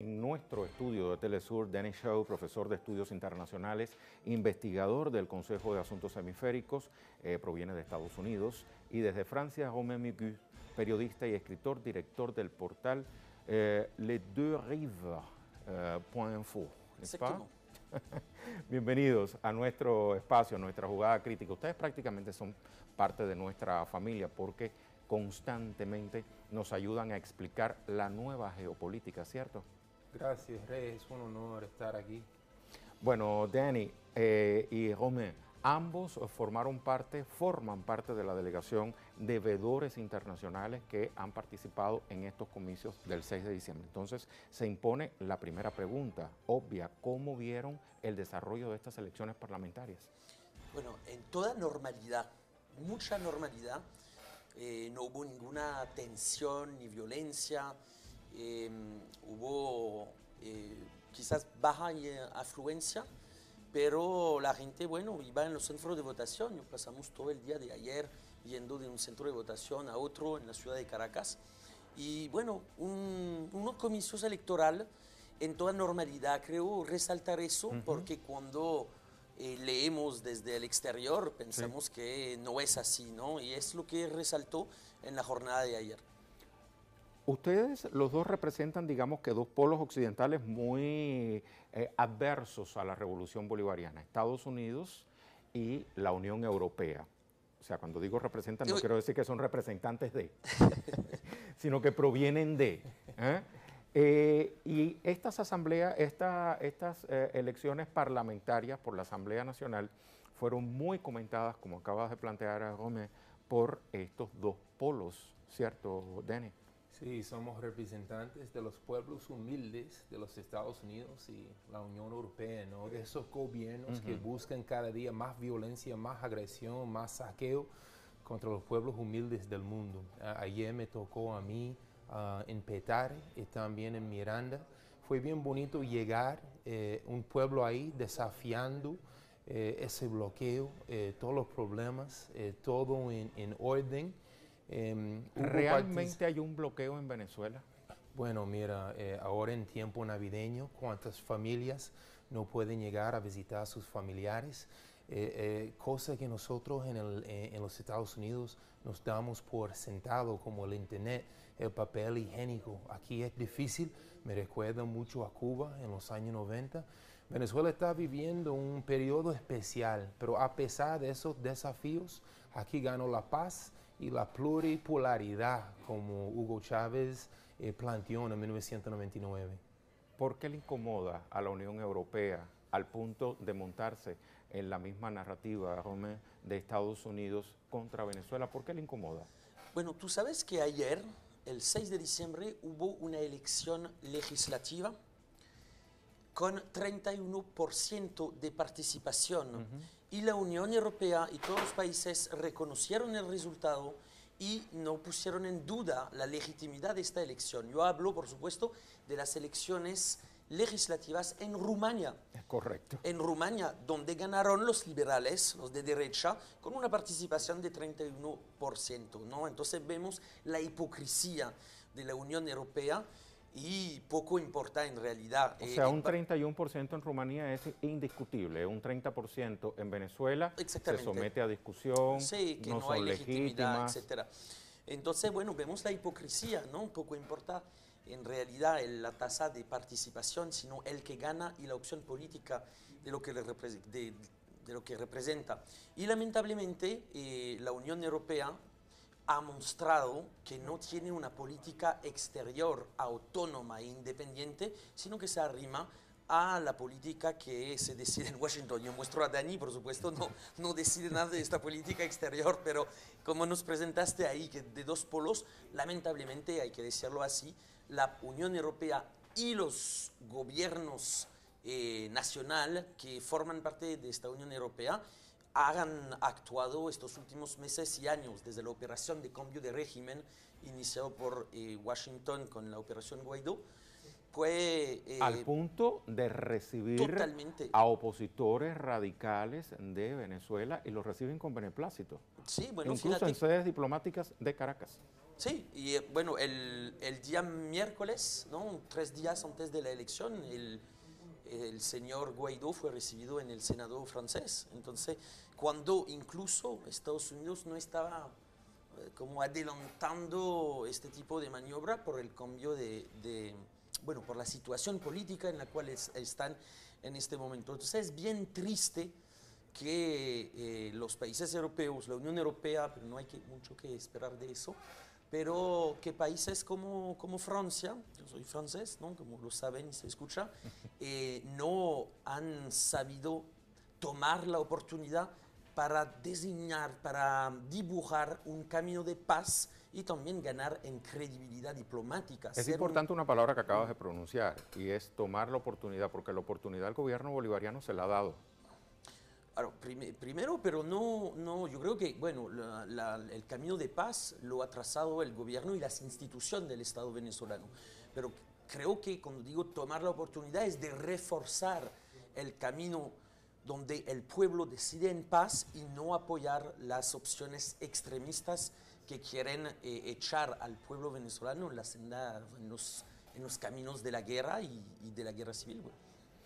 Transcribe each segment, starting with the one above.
En nuestro estudio de Telesur, Denis Shaw, profesor de estudios internacionales, investigador del Consejo de Asuntos Hemisféricos, proviene de Estados Unidos, y desde Francia, Romain Migu, periodista y escritor, director del portal lesdeuxrives.info. Bienvenidos a nuestro espacio, a nuestra jugada crítica. Ustedes prácticamente son parte de nuestra familia porque constantemente nos ayudan a explicar la nueva geopolítica, ¿cierto? Gracias, Rey, es un honor estar aquí. Bueno, Danny y Romain, ambos forman parte de la delegación de veedores internacionales que han participado en estos comicios del 6 de diciembre. Entonces, se impone la primera pregunta, obvia: ¿cómo vieron el desarrollo de estas elecciones parlamentarias? Bueno, en toda normalidad, mucha normalidad, no hubo ninguna tensión ni violencia. Hubo quizás baja afluencia, pero la gente, bueno, iba en los centros de votación. Nos pasamos todo el día de ayer yendo de un centro de votación a otro en la ciudad de Caracas. Y bueno, unos comicios electorales en toda normalidad. Creo resaltar eso porque cuando leemos desde el exterior pensamos que no es así, ¿no? Y es lo que resaltó en la jornada de ayer. Ustedes los dos representan, digamos que dos polos occidentales muy adversos a la revolución bolivariana, Estados Unidos y la Unión Europea. O sea, cuando digo representan, no quiero decir que son representantes de, sino que provienen de. Y estas asambleas, estas elecciones parlamentarias por la Asamblea Nacional fueron muy comentadas, como acabas de plantear, Romain, por estos dos polos, ¿cierto, Denis? Sí, somos representantes de los pueblos humildes de los Estados Unidos y la Unión Europea, ¿no? De esos gobiernos que buscan cada día más violencia, más agresión, más saqueo contra los pueblos humildes del mundo. Ayer me tocó a mí en Petare y también en Miranda. Fue bien bonito llegar, un pueblo ahí desafiando ese bloqueo, todos los problemas, todo en orden. ¿Realmente hay un bloqueo en Venezuela? Bueno, mira, ahora en tiempo navideño, ¿cuántas familias no pueden llegar a visitar a sus familiares? Cosa que nosotros en los Estados Unidos nos damos por sentado, como el internet, el papel higiénico. Aquí es difícil, me recuerda mucho a Cuba en los años 90. Venezuela está viviendo un periodo especial, pero a pesar de esos desafíos, aquí ganó la paz y la pluripolaridad, como Hugo Chávez planteó en 1999. ¿Por qué le incomoda a la Unión Europea al punto de montarse en la misma narrativa, Romain, de Estados Unidos contra Venezuela? ¿Por qué le incomoda? Bueno, tú sabes que ayer, el 6 de diciembre, hubo una elección legislativa con 31% de participación. Y la Unión Europea y todos los países reconocieron el resultado y no pusieron en duda la legitimidad de esta elección. Yo hablo, por supuesto, de las elecciones legislativas en Rumania. Es correcto. En Rumania, donde ganaron los liberales, los de derecha, con una participación de 31%, ¿no? Entonces vemos la hipocresía de la Unión Europea y poco importa en realidad. O sea, un 31% en Rumanía es indiscutible, un 30% en Venezuela se somete a discusión, sí, que no hay legitimidad, etcétera. Entonces, bueno, vemos la hipocresía, ¿no? Poco importa en realidad la tasa de participación, sino el que gana y la opción política de lo que, de lo que representa. Y lamentablemente la Unión Europea ha mostrado que no tiene una política exterior autónoma e independiente, sino que se arrima a la política que se decide en Washington. Yo muestro a Dani, por supuesto, no decide nada de esta política exterior, pero como nos presentaste ahí, que de dos polos, lamentablemente, hay que decirlo así, la Unión Europea y los gobiernos nacional que forman parte de esta Unión Europea han actuado estos últimos meses y años, desde la operación de cambio de régimen iniciado por Washington con la operación Guaidó, al punto de recibir a opositores radicales de Venezuela y los reciben con beneplácito. Sí, bueno, incluso en sedes diplomáticas de Caracas. Sí, y bueno, el día miércoles, ¿no? 3 días antes de la elección, el señor Guaidó fue recibido en el Senado francés. Entonces, cuando incluso Estados Unidos no estaba como adelantando este tipo de maniobra por el cambio bueno, por la situación política en la cual están en este momento. Entonces, es bien triste que los países europeos, la Unión Europea, pero no hay mucho que esperar de eso, pero que países como Francia, yo soy francés, ¿no? Como lo saben y se escucha, no han sabido tomar la oportunidad para diseñar, para dibujar un camino de paz y también ganar en credibilidad diplomática. Es importante una palabra que acabas de pronunciar, y es tomar la oportunidad, porque la oportunidad al gobierno bolivariano se la ha dado. Claro, primero, pero no, yo creo que, bueno, el camino de paz lo ha trazado el gobierno y las instituciones del Estado venezolano. Pero creo que cuando digo tomar la oportunidad es de reforzar el camino donde el pueblo decide en paz y no apoyar las opciones extremistas que quieren echar al pueblo venezolano en la senda, en los caminos de la guerra y de la guerra civil, bueno,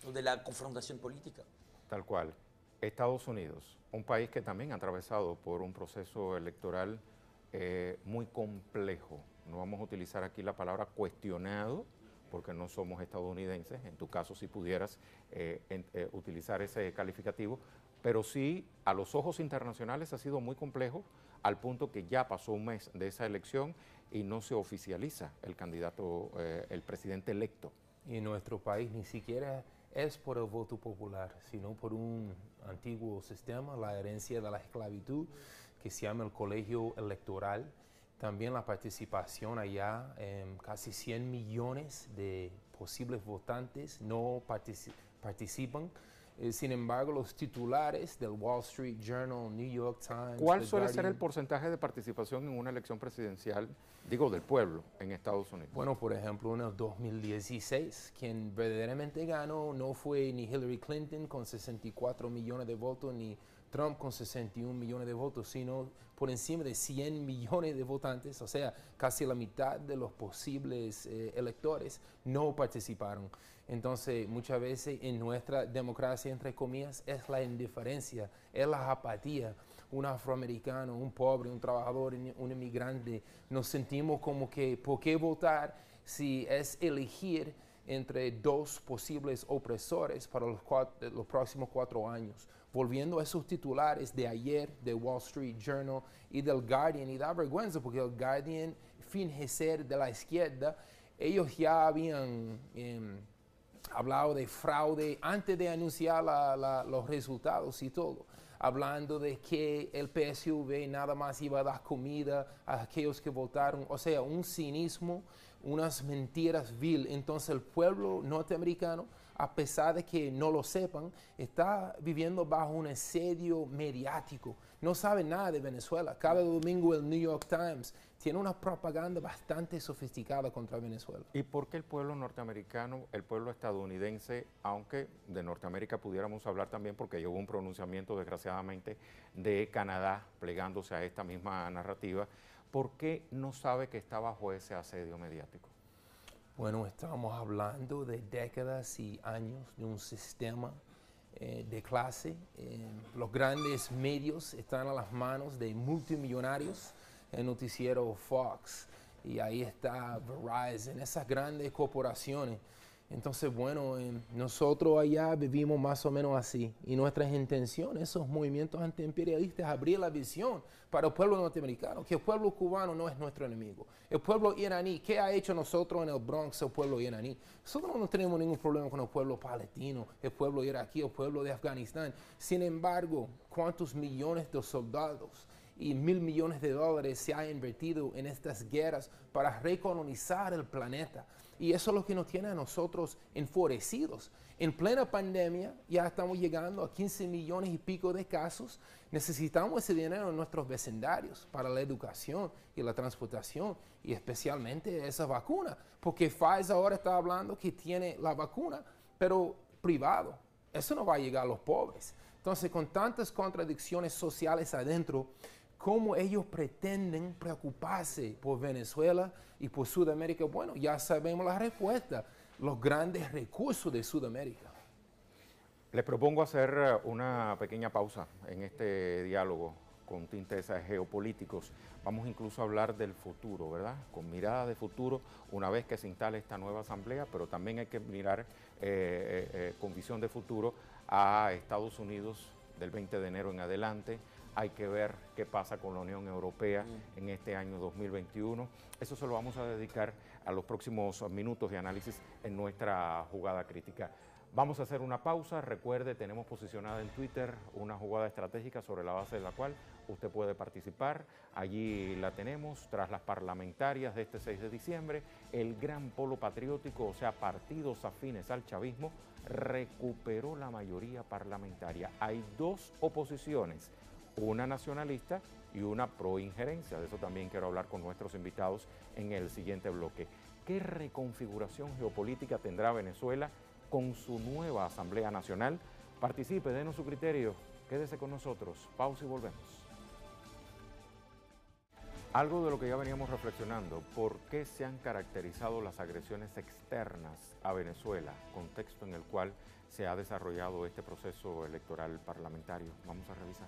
o de la confrontación política. Tal cual. Estados Unidos, un país que también ha atravesado por un proceso electoral muy complejo. No vamos a utilizar aquí la palabra cuestionado, porque no somos estadounidenses. En tu caso, si pudieras utilizar ese calificativo, pero sí, a los ojos internacionales ha sido muy complejo, al punto que ya pasó un mes de esa elección y no se oficializa el candidato, el presidente electo. Y en nuestro país ni siquiera es por el voto popular, sino por un antiguo sistema, la herencia de la esclavitud, que se llama el colegio electoral. También la participación allá, casi 100 millones de posibles votantes no participan. Sin embargo, los titulares del Wall Street Journal, New York Times... ¿Cuál suele ser el porcentaje de participación en una elección presidencial, digo, del pueblo en Estados Unidos? Bueno, por ejemplo, en el 2016, quien verdaderamente ganó no fue ni Hillary Clinton con 64 millones de votos, ni Trump con 61 millones de votos, sino por encima de 100 millones de votantes, o sea, casi la mitad de los posibles electores no participaron. Entonces, muchas veces en nuestra democracia, entre comillas, es la indiferencia, es la apatía. Un afroamericano, un pobre, un trabajador, un inmigrante, nos sentimos como que, ¿por qué votar si es elegir entre dos posibles opresores para los próximos 4 años? Volviendo a esos titulares de ayer, de Wall Street Journal y del Guardian, y da vergüenza porque el Guardian finge ser de la izquierda. Ellos ya habían hablado de fraude antes de anunciar los resultados y todo, hablando de que el PSUV nada más iba a dar comida a aquellos que votaron, o sea, un cinismo, unas mentiras vil. Entonces el pueblo norteamericano, a pesar de que no lo sepan, está viviendo bajo un asedio mediático. No sabe nada de Venezuela. Cada domingo el New York Times tiene una propaganda bastante sofisticada contra Venezuela. ¿Y por qué el pueblo norteamericano, el pueblo estadounidense, aunque de Norteamérica pudiéramos hablar también, porque hubo un pronunciamiento desgraciadamente de Canadá plegándose a esta misma narrativa, ¿por qué no sabe que está bajo ese asedio mediático? Bueno, estamos hablando de décadas y años de un sistema de clase. Los grandes medios están a las manos de multimillonarios, el noticiero Fox, y ahí está Verizon, esas grandes corporaciones. Entonces, bueno, nosotros allá vivimos más o menos así, y nuestras intenciones, esos movimientos antiimperialistas, abrir la visión para el pueblo norteamericano, que el pueblo cubano no es nuestro enemigo. El pueblo iraní, ¿qué ha hecho nosotros en el Bronx el pueblo iraní? Nosotros no tenemos ningún problema con el pueblo palestino, el pueblo iraquí, el pueblo de Afganistán. Sin embargo, ¿cuántos millones de soldados y $1.000 millones de dólares se ha invertido en estas guerras para recolonizar el planeta? Y eso es lo que nos tiene a nosotros enfurecidos. En plena pandemia ya estamos llegando a 15 millones y pico de casos. Necesitamos ese dinero en nuestros vecindarios para la educación y la transportación, y especialmente esa vacuna, porque Pfizer ahora está hablando que tiene la vacuna, pero privado. Eso no va a llegar a los pobres. Entonces, con tantas contradicciones sociales adentro, cómo ellos pretenden preocuparse por Venezuela y por Sudamérica. Bueno, ya sabemos la respuesta, los grandes recursos de Sudamérica. Les propongo hacer una pequeña pausa en este diálogo con tintes geopolíticos. Vamos incluso a hablar del futuro, ¿verdad? Con mirada de futuro, una vez que se instale esta nueva asamblea, pero también hay que mirar con visión de futuro a Estados Unidos del 20 de enero en adelante. Hay que ver qué pasa con la Unión Europea en este año 2021. Eso se lo vamos a dedicar a los próximos minutos de análisis en nuestra jugada crítica. Vamos a hacer una pausa. Recuerde, tenemos posicionada en Twitter una jugada estratégica sobre la base de la cual usted puede participar. Allí la tenemos, tras las parlamentarias de este 6 de diciembre, el gran polo patriótico, o sea, partidos afines al chavismo, recuperó la mayoría parlamentaria. Hay dos oposiciones, una nacionalista y una pro-injerencia. De eso también quiero hablar con nuestros invitados en el siguiente bloque. ¿Qué reconfiguración geopolítica tendrá Venezuela con su nueva Asamblea Nacional? Participe, denos su criterio, quédese con nosotros, pausa y volvemos. Algo de lo que ya veníamos reflexionando, ¿por qué se han caracterizado las agresiones externas a Venezuela? Contexto en el cual se ha desarrollado este proceso electoral parlamentario. Vamos a revisar.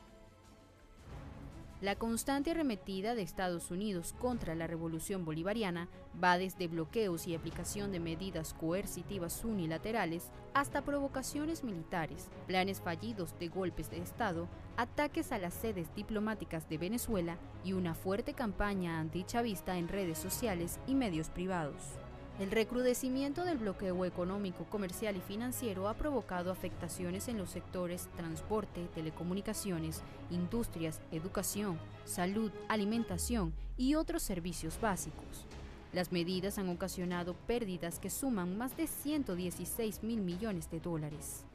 La constante arremetida de Estados Unidos contra la revolución bolivariana va desde bloqueos y aplicación de medidas coercitivas unilaterales hasta provocaciones militares, planes fallidos de golpes de Estado, ataques a las sedes diplomáticas de Venezuela y una fuerte campaña antichavista en redes sociales y medios privados. El recrudecimiento del bloqueo económico, comercial y financiero ha provocado afectaciones en los sectores transporte, telecomunicaciones, industrias, educación, salud, alimentación y otros servicios básicos. Las medidas han ocasionado pérdidas que suman más de 116.000 millones de dólares.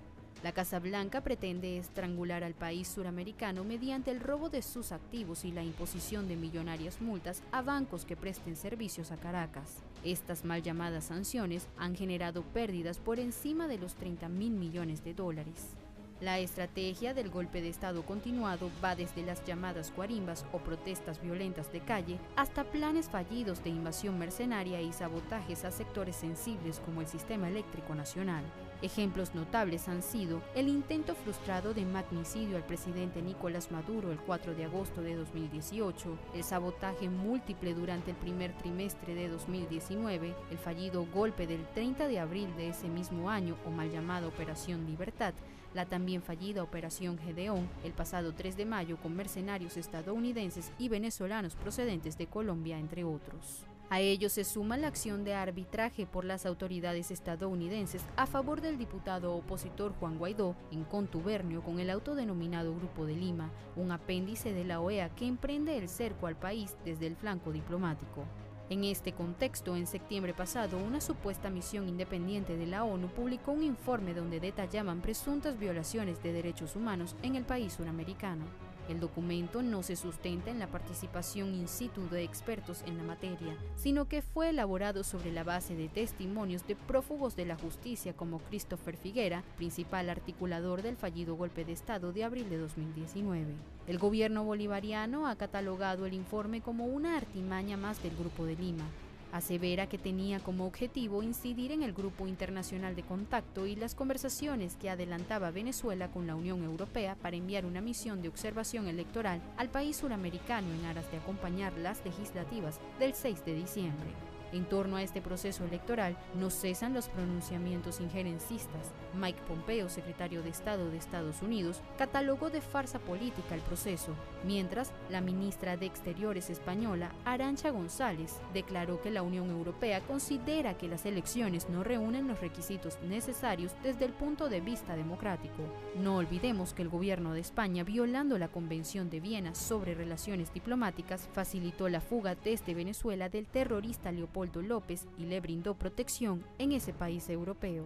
La Casa Blanca pretende estrangular al país suramericano mediante el robo de sus activos y la imposición de millonarias multas a bancos que presten servicios a Caracas. Estas mal llamadas sanciones han generado pérdidas por encima de los 30.000 millones de dólares. La estrategia del golpe de Estado continuado va desde las llamadas guarimbas o protestas violentas de calle hasta planes fallidos de invasión mercenaria y sabotajes a sectores sensibles como el sistema eléctrico nacional. Ejemplos notables han sido el intento frustrado de magnicidio al presidente Nicolás Maduro el 4 de agosto de 2018, el sabotaje múltiple durante el primer trimestre de 2019, el fallido golpe del 30 de abril de ese mismo año o mal llamada Operación Libertad, la también fallida Operación Gedeón el pasado 3 de mayo con mercenarios estadounidenses y venezolanos procedentes de Colombia, entre otros. A ello se suma la acción de arbitraje por las autoridades estadounidenses a favor del diputado opositor Juan Guaidó en contubernio con el autodenominado Grupo de Lima, un apéndice de la OEA que emprende el cerco al país desde el flanco diplomático. En este contexto, en septiembre pasado, una supuesta misión independiente de la ONU publicó un informe donde detallaban presuntas violaciones de derechos humanos en el país suramericano. El documento no se sustenta en la participación in situ de expertos en la materia, sino que fue elaborado sobre la base de testimonios de prófugos de la justicia como Christopher Figuera, principal articulador del fallido golpe de Estado de abril de 2019. El gobierno bolivariano ha catalogado el informe como una artimaña más del Grupo de Lima. Asevera que tenía como objetivo incidir en el Grupo Internacional de Contacto y las conversaciones que adelantaba Venezuela con la Unión Europea para enviar una misión de observación electoral al país suramericano en aras de acompañar las legislativas del 6 de diciembre. En torno a este proceso electoral no cesan los pronunciamientos injerencistas. Mike Pompeo, secretario de Estado de Estados Unidos, catalogó de farsa política el proceso, mientras la ministra de Exteriores española, Arantxa González, declaró que la Unión Europea considera que las elecciones no reúnen los requisitos necesarios desde el punto de vista democrático. No olvidemos que el gobierno de España, violando la Convención de Viena sobre relaciones diplomáticas, facilitó la fuga desde Venezuela del terrorista Leopoldo López y le brindó protección en ese país europeo.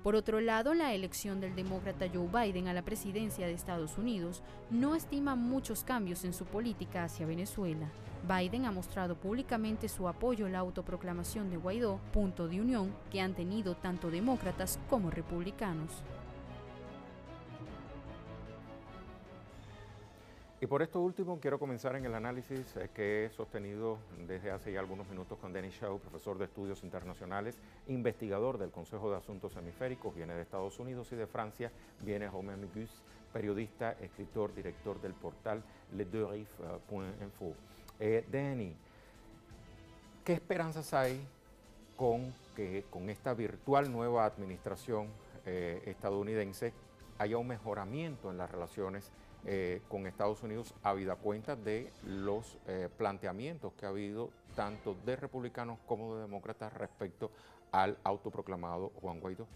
Por otro lado, la elección del demócrata Joe Biden a la presidencia de Estados Unidos no estima muchos cambios en su política hacia Venezuela. Biden ha mostrado públicamente su apoyo a la autoproclamación de Guaidó, punto de unión que han tenido tanto demócratas como republicanos. Y por esto último, quiero comenzar en el análisis que he sostenido desde hace ya algunos minutos con Denis Shaw, profesor de Estudios Internacionales, investigador del Consejo de Asuntos Hemisféricos, viene de Estados Unidos y de Francia, viene Romain Migus, periodista, escritor, director del portal lesdeurives.info. Denis, ¿qué esperanzas hay con que con esta virtual nueva administración estadounidense haya un mejoramiento en las relaciones con Estados Unidos, habida cuenta de los planteamientos que ha habido tanto de republicanos como de demócratas respecto al autoproclamado Juan Guaidó?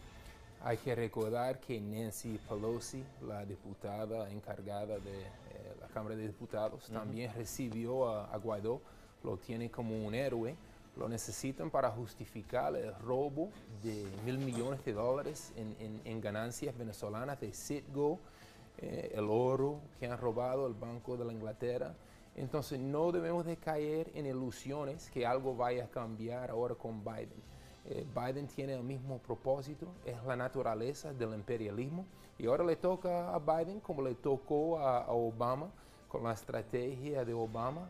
Hay que recordar que Nancy Pelosi, la diputada encargada de la Cámara de Diputados, también recibió a Guaidó, lo tiene como un héroe. Lo necesitan para justificar el robo de $1.000 millones en ganancias venezolanas de Citgo, el oro que han robado el Banco de la Inglaterra. Entonces no debemos de caer en ilusiones que algo vaya a cambiar ahora con Biden. Biden tiene el mismo propósito, es la naturaleza del imperialismo, y ahora le toca a Biden como le tocó a Obama, con la estrategia de Obama,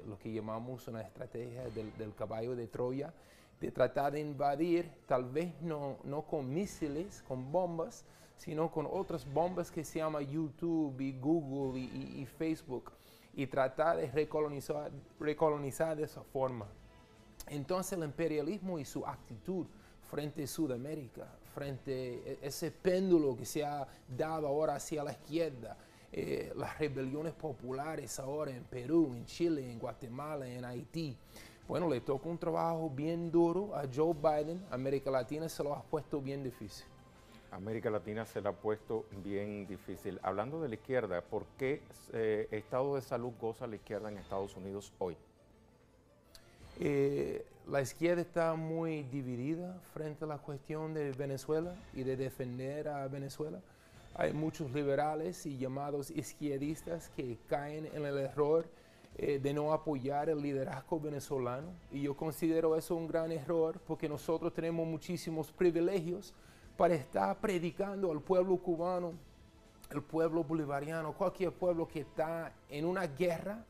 lo que llamamos una estrategia del caballo de Troya, de tratar de invadir, tal vez no con misiles, con bombas, sino con otras bombas que se llaman YouTube y Google y Facebook, y tratar de recolonizar de esa forma. Entonces el imperialismo y su actitud frente a Sudamérica, frente a ese péndulo que se ha dado ahora hacia la izquierda, las rebeliones populares ahora en Perú, en Chile, en Guatemala, en Haití. Bueno, le toca un trabajo bien duro a Joe Biden. América Latina se lo ha puesto bien difícil. América Latina se la ha puesto bien difícil. Hablando de la izquierda, ¿por qué estado de salud goza la izquierda en Estados Unidos hoy? La izquierda está muy dividida frente a la cuestión de Venezuela y de defender a Venezuela. Hay muchos liberales y llamados izquierdistas que caen en el error de no apoyar el liderazgo venezolano, y yo considero eso un gran error porque nosotros tenemos muchísimos privilegios para estar predicando al pueblo cubano, el pueblo bolivariano, cualquier pueblo que está en una guerra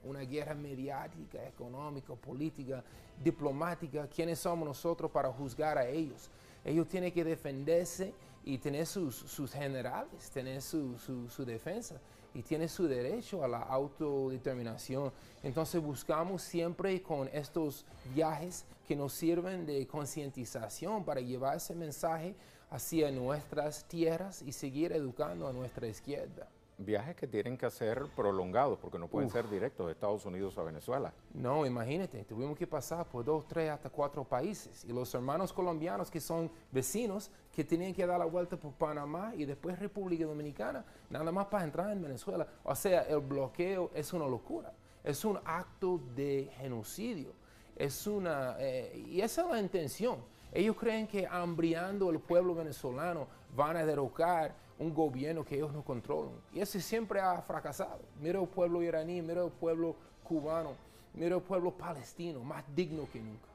mediática, económica, política, diplomática. ¿Quiénes somos nosotros para juzgar a ellos? Ellos tienen que defenderse y tener sus generales, tener su defensa, y tiene su derecho a la autodeterminación. Entonces buscamos siempre con estos viajes que nos sirven de concientización para llevar ese mensaje hacia nuestras tierras y seguir educando a nuestra izquierda. Viajes que tienen que ser prolongados porque no pueden ser directos de Estados Unidos a Venezuela. No, imagínate, tuvimos que pasar por 2, 3, hasta 4 países. Y los hermanos colombianos que son vecinos, que tenían que dar la vuelta por Panamá y después República Dominicana, nada más para entrar en Venezuela. O sea, el bloqueo es una locura, es un acto de genocidio. Y esa es la intención. Ellos creen que hambriando al pueblo venezolano van a derrocar un gobierno que ellos no controlan. Y eso siempre ha fracasado. Mira el pueblo iraní, mira el pueblo cubano, mira el pueblo palestino, más digno que nunca.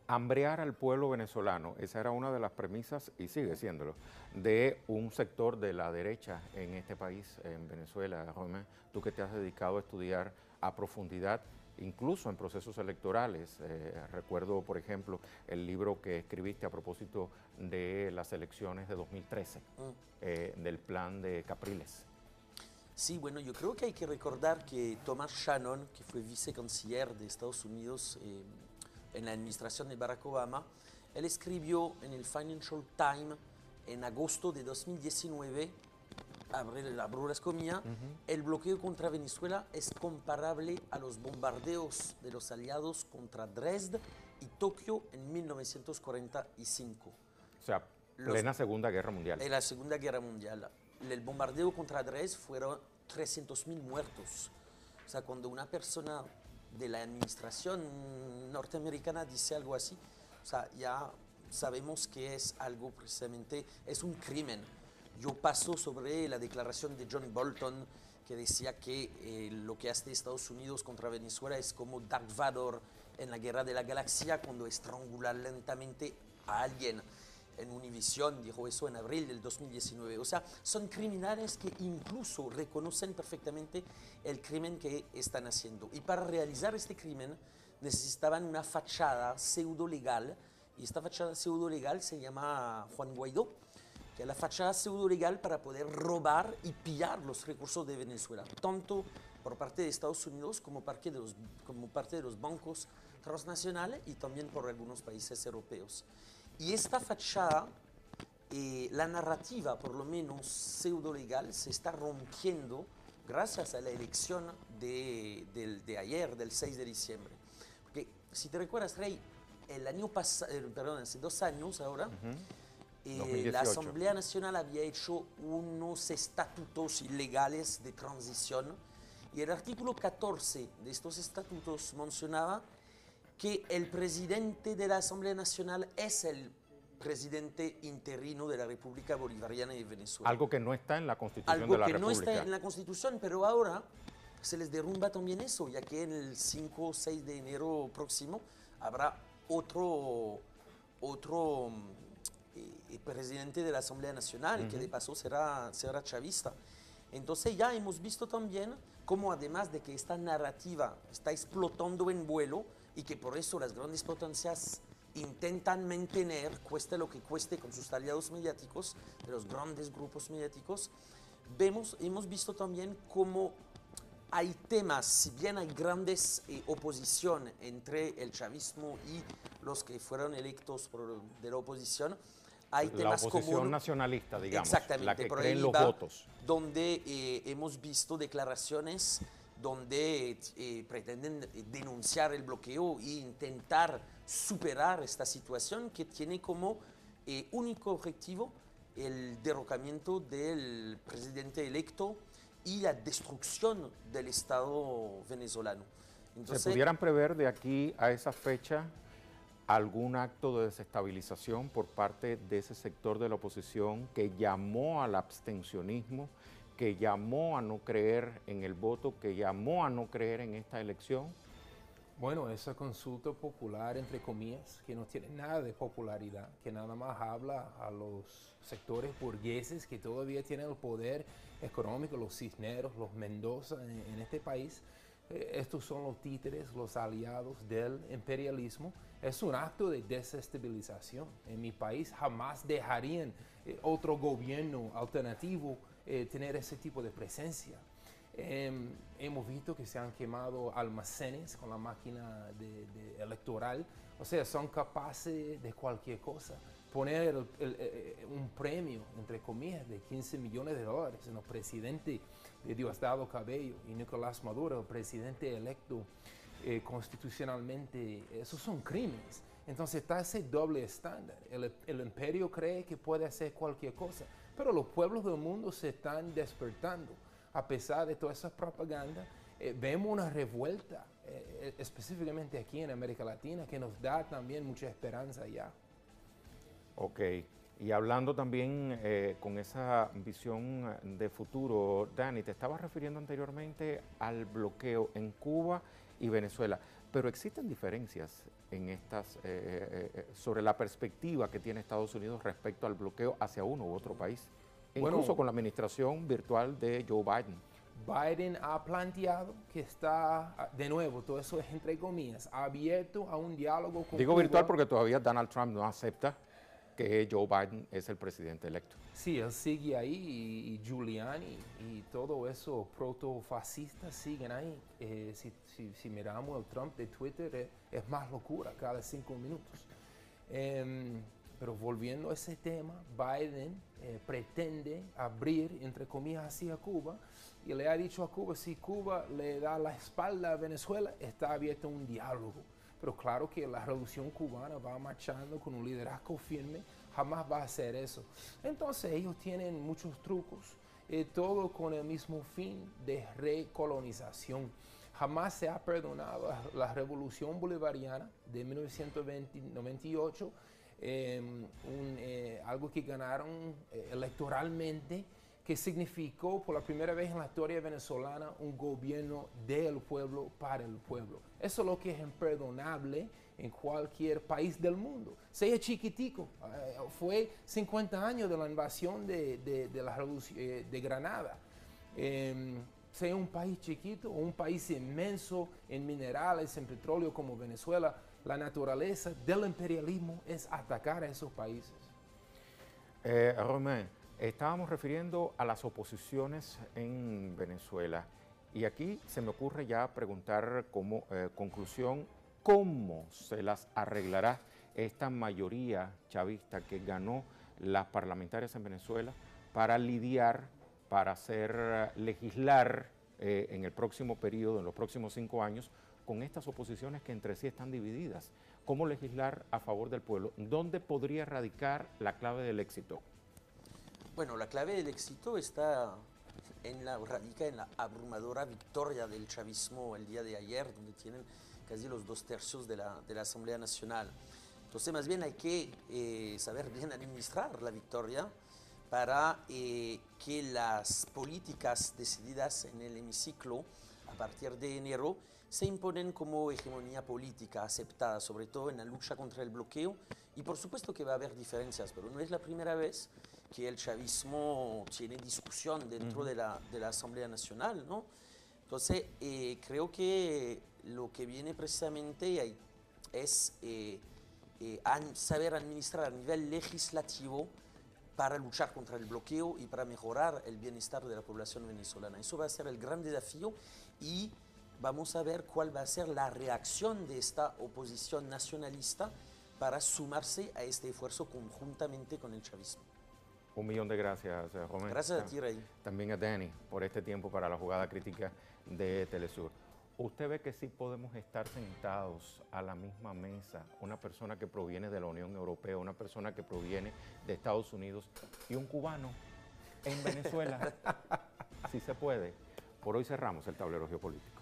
Hambrear al pueblo venezolano, esa era una de las premisas, y sigue siéndolo, de un sector de la derecha en este país, en Venezuela. Romain, tú que te has dedicado a estudiar a profundidad, incluso en procesos electorales. Recuerdo, por ejemplo, el libro que escribiste a propósito de las elecciones de 2013, del plan de Capriles. Sí, bueno, yo creo que hay que recordar que Thomas Shannon, que fue vicecanciller de Estados Unidos en la administración de Barack Obama, él escribió en el Financial Times en agosto de 2019, abro las comillas, el bloqueo contra Venezuela es comparable a los bombardeos de los aliados contra Dresde y Tokio en 1945. O sea, plena Segunda Guerra Mundial. En la Segunda Guerra Mundial. El bombardeo contra Dresde fueron 300.000 muertos. O sea, cuando una persona de la administración norteamericana dice algo así, o sea, ya sabemos que es algo precisamente, es un crimen. Yo paso sobre la declaración de John Bolton, que decía que lo que hace Estados Unidos contra Venezuela es como Darth Vader en la Guerra de la Galaxia cuando estrangula lentamente a alguien. en Univision dijo eso en abril del 2019. O sea, son criminales que incluso reconocen perfectamente el crimen que están haciendo. Y para realizar este crimen necesitaban una fachada pseudo legal, y esta fachada pseudo legal se llama Juan Guaidó, que es la fachada pseudo legal para poder robar y pillar los recursos de Venezuela, tanto por parte de Estados Unidos como parte de los bancos transnacionales y también por algunos países europeos. Y esta fachada, la narrativa, por lo menos pseudo legal, se está rompiendo gracias a la elección de ayer, del 6 de diciembre. Porque si te recuerdas, Rey, el año pasado, perdón, hace 2 años ahora, la Asamblea Nacional había hecho unos estatutos ilegales de transición y el artículo 14 de estos estatutos mencionaba que el presidente de la Asamblea Nacional es el presidente interino de la República Bolivariana de Venezuela. Algo que no está en la Constitución de la República. Algo que no está en la Constitución, pero ahora se les derrumba también eso, ya que en el 5 o 6 de enero próximo habrá otro presidente de la Asamblea Nacional, que de paso será chavista. Entonces ya hemos visto también cómo, además de que esta narrativa está explotando en vuelo y que por eso las grandes potencias intentan mantener, cueste lo que cueste, con sus aliados mediáticos, de los grandes grupos mediáticos, hemos visto también cómo hay temas, si bien hay grandes oposición entre el chavismo y los que fueron electos de la oposición, hay temas la oposición nacionalista, digamos, exactamente, la que por creen ahí los votos. Donde hemos visto declaraciones donde pretenden denunciar el bloqueo e intentar superar esta situación que tiene como único objetivo el derrocamiento del presidente electo y la destrucción del Estado venezolano. Entonces, ¿se pudieran prever de aquí a esa fecha algún acto de desestabilización por parte de ese sector de la oposición que llamó al abstencionismo, que llamó a no creer en el voto, que llamó a no creer en esta elección? Bueno, esa consulta popular, entre comillas, que no tiene nada de popularidad, que nada más habla a los sectores burgueses que todavía tienen el poder económico, los Cisneros, los Mendoza en este país. Estos son los títeres, los aliados del imperialismo. Es un acto de desestabilización. En mi país jamás dejarían otro gobierno alternativo tener ese tipo de presencia. Hemos visto que se han quemado almacenes con la máquina electoral. O sea, son capaces de cualquier cosa. Poner un premio, entre comillas, de $15 millones en el presidente de Diosdado Cabello y Nicolás Maduro, el presidente electo constitucionalmente. Esos son crímenes. Entonces está ese doble estándar. El imperio cree que puede hacer cualquier cosa, pero los pueblos del mundo se están despertando. A pesar de toda esa propaganda, vemos una revuelta, específicamente aquí en América Latina, que nos da también mucha esperanza ya. Ok, y hablando también con esa visión de futuro, Dani, te estabas refiriendo anteriormente al bloqueo en Cuba y Venezuela, pero existen diferencias en estas sobre la perspectiva que tiene Estados Unidos respecto al bloqueo hacia uno u otro país, incluso con la administración virtual de Joe Biden. Biden ha planteado que está, de nuevo, todo eso es entre comillas, abierto a un diálogo con Digo Cuba. virtual porque todavía Donald Trump no acepta que Joe Biden es el presidente electo. Sí, él sigue ahí y Giuliani y todo eso protofascistas siguen ahí. Si miramos el Trump de Twitter es más locura cada 5 minutos. Pero volviendo a ese tema, Biden pretende abrir, entre comillas, hacia Cuba y le ha dicho a Cuba, si Cuba le da la espalda a Venezuela, está abierto un diálogo. Pero claro que la revolución cubana va marchando con un liderazgo firme, jamás va a hacer eso. Entonces ellos tienen muchos trucos, todo con el mismo fin de recolonización. Jamás se ha perdonado la revolución bolivariana de 1998, algo que ganaron electoralmente, que significó por la primera vez en la historia venezolana un gobierno del pueblo para el pueblo. Eso es lo que es imperdonable en cualquier país del mundo, sea chiquitico. Fue 50 años de la invasión de Granada. Sea un país chiquito o un país inmenso en minerales, en petróleo como Venezuela, la naturaleza del imperialismo es atacar a esos países. Romain, estábamos refiriendo a las oposiciones en Venezuela y aquí se me ocurre ya preguntar como conclusión, ¿cómo se las arreglará esta mayoría chavista que ganó las parlamentarias en Venezuela para lidiar, para hacer legislar en el próximo periodo, en los próximos 5 años, con estas oposiciones que entre sí están divididas? ¿Cómo legislar a favor del pueblo? ¿Dónde podría radicar la clave del éxito? Bueno, la clave del éxito radica en la abrumadora victoria del chavismo el día de ayer, donde tienen casi los 2/3 de la Asamblea Nacional. Entonces, más bien hay que saber bien administrar la victoria para que las políticas decididas en el hemiciclo a partir de enero se imponen como hegemonía política aceptada, sobre todo en la lucha contra el bloqueo. Y por supuesto que va a haber diferencias, pero no es la primera vez que el chavismo tiene discusión dentro de la Asamblea Nacional, ¿no? Entonces, creo que lo que viene precisamente es saber administrar a nivel legislativo para luchar contra el bloqueo y para mejorar el bienestar de la población venezolana. Eso va a ser el gran desafío y vamos a ver cuál va a ser la reacción de esta oposición nacionalista para sumarse a este esfuerzo conjuntamente con el chavismo. 1.000.000 de gracias, Romain. Gracias a ti, Rey. También a Dani por este tiempo para la jugada crítica de Telesur. ¿Usted ve que sí podemos estar sentados a la misma mesa, una persona que proviene de la Unión Europea, una persona que proviene de Estados Unidos y un cubano en Venezuela? Sí se puede. Por hoy cerramos el tablero geopolítico.